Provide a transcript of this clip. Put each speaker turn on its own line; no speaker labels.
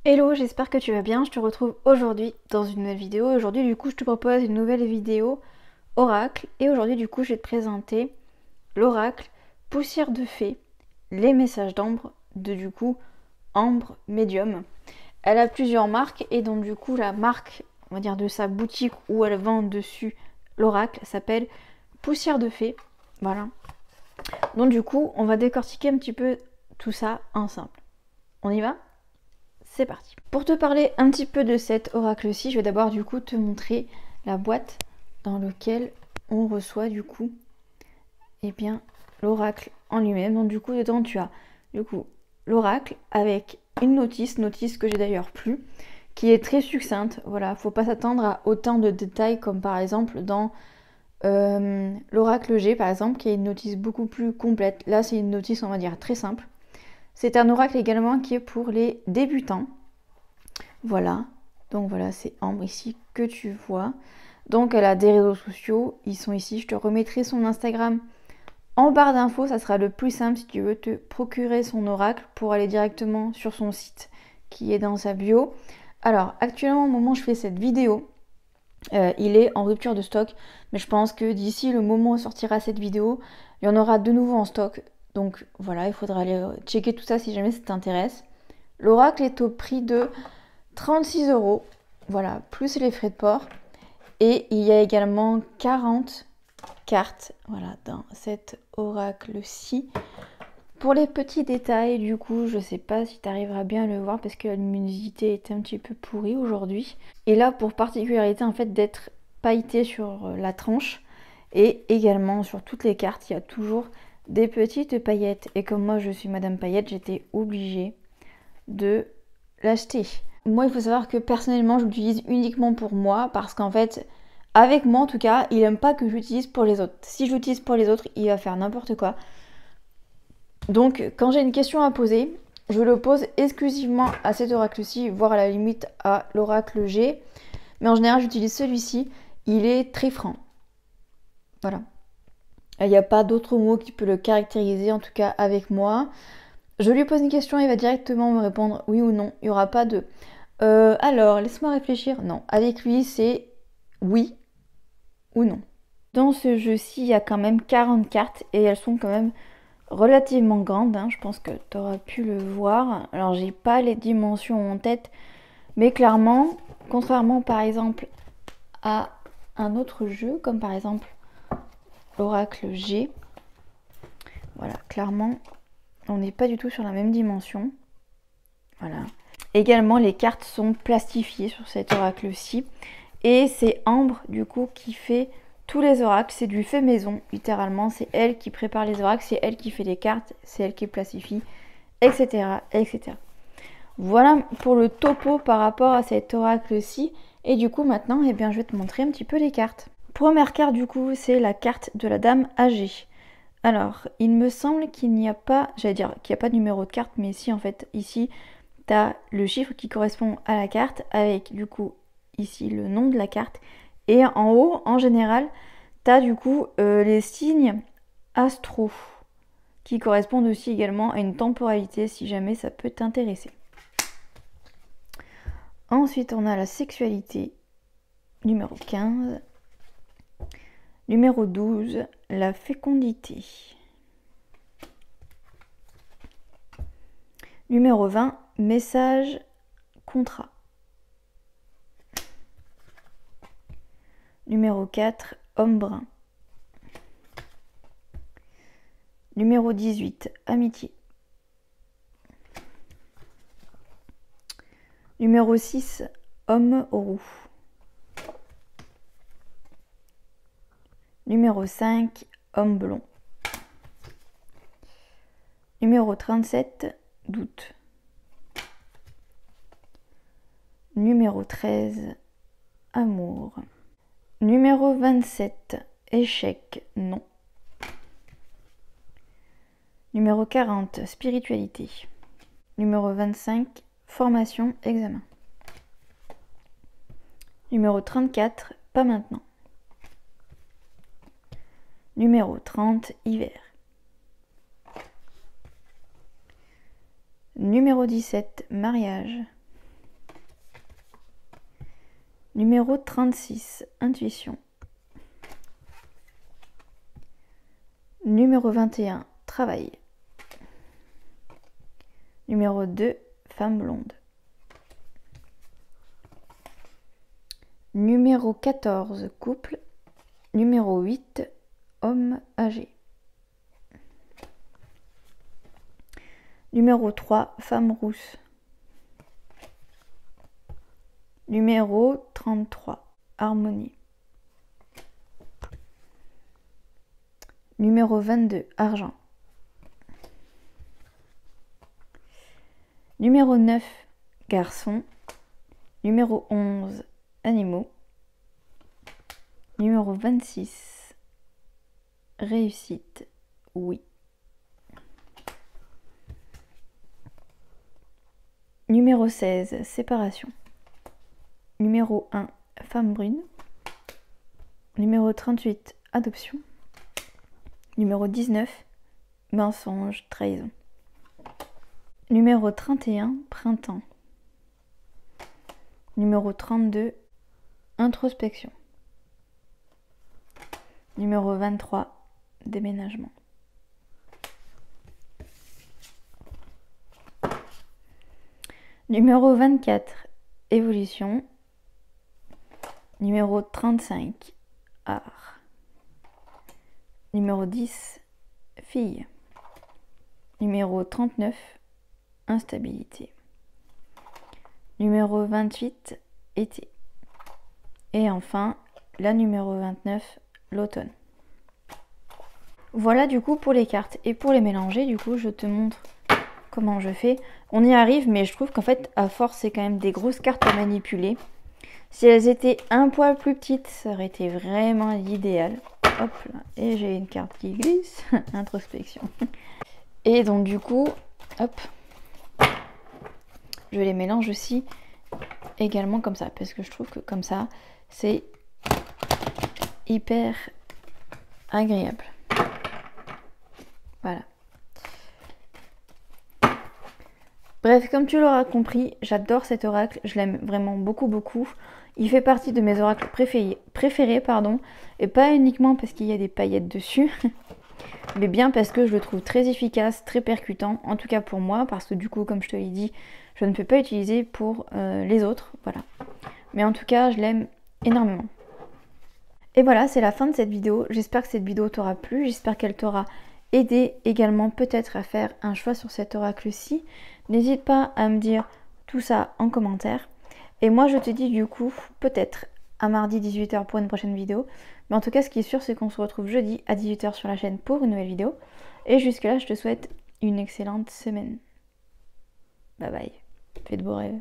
Hello, j'espère que tu vas bien. Je te retrouve aujourd'hui dans une nouvelle vidéo. Aujourd'hui, du coup, je te propose une nouvelle vidéo oracle. Et aujourd'hui, du coup, je vais te présenter l'oracle Poussière de Fée, les messages d'Ambre de du coup Ambre Medium. Elle a plusieurs marques et donc du coup, la marque, on va dire de sa boutique où elle vend dessus l'oracle s'appelle Poussière de Fée. Voilà. Donc du coup, on va décortiquer un petit peu tout ça ensemble. On y va ? C'est parti. Pour te parler un petit peu de cet oracle-ci, je vais d'abord du coup te montrer la boîte dans laquelle on reçoit du coup l'oracle en lui-même. Donc du coup dedans tu as du coup l'oracle avec une notice que j'ai d'ailleurs plus, qui est très succincte. Voilà, faut pas s'attendre à autant de détails comme par exemple dans l'oracle G par exemple, qui est une notice beaucoup plus complète. Là c'est une notice on va dire très simple. C'est un oracle également qui est pour les débutants. Voilà, donc voilà, c'est Ambre ici que tu vois. Donc elle a des réseaux sociaux, ils sont ici. Je te remettrai son Instagram en barre d'infos, ça sera le plus simple si tu veux te procurer son oracle pour aller directement sur son site qui est dans sa bio. Alors actuellement au moment où je fais cette vidéo, il est en rupture de stock, mais je pense que d'ici le moment où sortira cette vidéo, il y en aura de nouveau en stock. Donc voilà, il faudra aller checker tout ça si jamais ça t'intéresse. L'oracle est au prix de 36 €, voilà, plus les frais de port. Et il y a également 40 cartes, voilà, dans cet oracle-ci. Pour les petits détails, du coup, je sais pas si tu arriveras bien à le voir parce que la luminosité est un petit peu pourrie aujourd'hui. Et là, pour particularité, en fait, d'être pailleté sur la tranche et également sur toutes les cartes, il y a toujours des petites paillettes. Et comme moi, je suis Madame Paillette, j'étais obligée de l'acheter. Moi, il faut savoir que personnellement, je l'utilise uniquement pour moi parce qu'en fait, avec moi en tout cas, il aime pas que j'utilise pour les autres. Si je l'utilise pour les autres, il va faire n'importe quoi. Donc, quand j'ai une question à poser, je le pose exclusivement à cet oracle-ci, voire à la limite à l'oracle G. Mais en général, j'utilise celui-ci. Il est très franc. Voilà. Il n'y a pas d'autre mot qui peut le caractériser, en tout cas avec moi. Je lui pose une question, il va directement me répondre oui ou non. Il n'y aura pas de alors, laisse-moi réfléchir. Non, avec lui, c'est oui ou non. Dans ce jeu-ci, il y a quand même 40 cartes et elles sont quand même relativement grandes. Hein. Je pense que tu auras pu le voir. Alors, j'ai pas les dimensions en tête, mais clairement, contrairement par exemple à un autre jeu, comme par exemple l'Oracle G, voilà, clairement, on n'est pas du tout sur la même dimension. Voilà. Également, les cartes sont plastifiées sur cet oracle-ci. Et c'est Ambre, du coup, qui fait tous les oracles. C'est du fait maison, littéralement. C'est elle qui prépare les oracles, c'est elle qui fait les cartes, c'est elle qui plastifie, etc., etc. Voilà pour le topo par rapport à cet oracle-ci. Et du coup, maintenant, eh bien, je vais te montrer un petit peu les cartes. Première carte, du coup, c'est la carte de la dame âgée. Alors, il me semble qu'il n'y a pas, j'allais dire qu'il n'y a pas de numéro de carte, mais si, en fait, ici, tu as le chiffre qui correspond à la carte avec du coup ici le nom de la carte et en haut en général tu as du coup les signes astro qui correspondent aussi également à une temporalité si jamais ça peut t'intéresser. Ensuite on a la sexualité numéro 15, numéro 12 la fécondité, numéro 20 message contrat. Numéro 4, homme brun. Numéro 18, amitié. Numéro 6, homme roux. Numéro 5, homme blond. Numéro 37, doute. Numéro 13, amour. Numéro 27, échec, non. Numéro 40, spiritualité. Numéro 25, formation, examen. Numéro 34, pas maintenant. Numéro 30, hiver. Numéro 17, mariage. Numéro 36, intuition. Numéro 21, travail. Numéro 2, femme blonde. Numéro 14, couple. Numéro 8, homme âgé. Numéro 3, femme rousse. Numéro 33, harmonie. Numéro 22, argent. Numéro 9, garçon. Numéro 11, animaux. Numéro 26, réussite, oui. Numéro 16, séparation. Numéro 1, femme brune. Numéro 38, adoption. Numéro 19, mensonge, trahison. Numéro 31, printemps. Numéro 32, introspection. Numéro 23, déménagement. Numéro 24, évolution. Numéro 35, art. Numéro 10, fille. Numéro 39, instabilité. Numéro 28, été. Et enfin, la numéro 29, l'automne. Voilà du coup pour les cartes. Et pour les mélanger, du coup, je te montre comment je fais. On y arrive, mais je trouve qu'en fait, à force, c'est quand même des grosses cartes à manipuler. Si elles étaient un poil plus petites, ça aurait été vraiment l'idéal. Hop là, et j'ai une carte qui glisse. Introspection. Et donc du coup, hop, je les mélange aussi également comme ça, parce que je trouve que comme ça, c'est hyper agréable. Voilà. Bref, comme tu l'auras compris, j'adore cet oracle, je l'aime vraiment beaucoup beaucoup. Il fait partie de mes oracles préférés, pardon, et pas uniquement parce qu'il y a des paillettes dessus, mais bien parce que je le trouve très efficace, très percutant, en tout cas pour moi, parce que du coup, comme je te l'ai dit, je ne peux pas utiliser pour les autres, voilà. Mais en tout cas, je l'aime énormément. Et voilà, c'est la fin de cette vidéo. J'espère que cette vidéo t'aura plu, j'espère qu'elle t'aura aidé également peut-être à faire un choix sur cet oracle-ci. N'hésite pas à me dire tout ça en commentaire. Et moi, je te dis du coup, peut-être à mardi 18 h pour une prochaine vidéo. Mais en tout cas, ce qui est sûr, c'est qu'on se retrouve jeudi à 18 h sur la chaîne pour une nouvelle vidéo. Et jusque là, je te souhaite une excellente semaine. Bye bye. Fais de beaux rêves.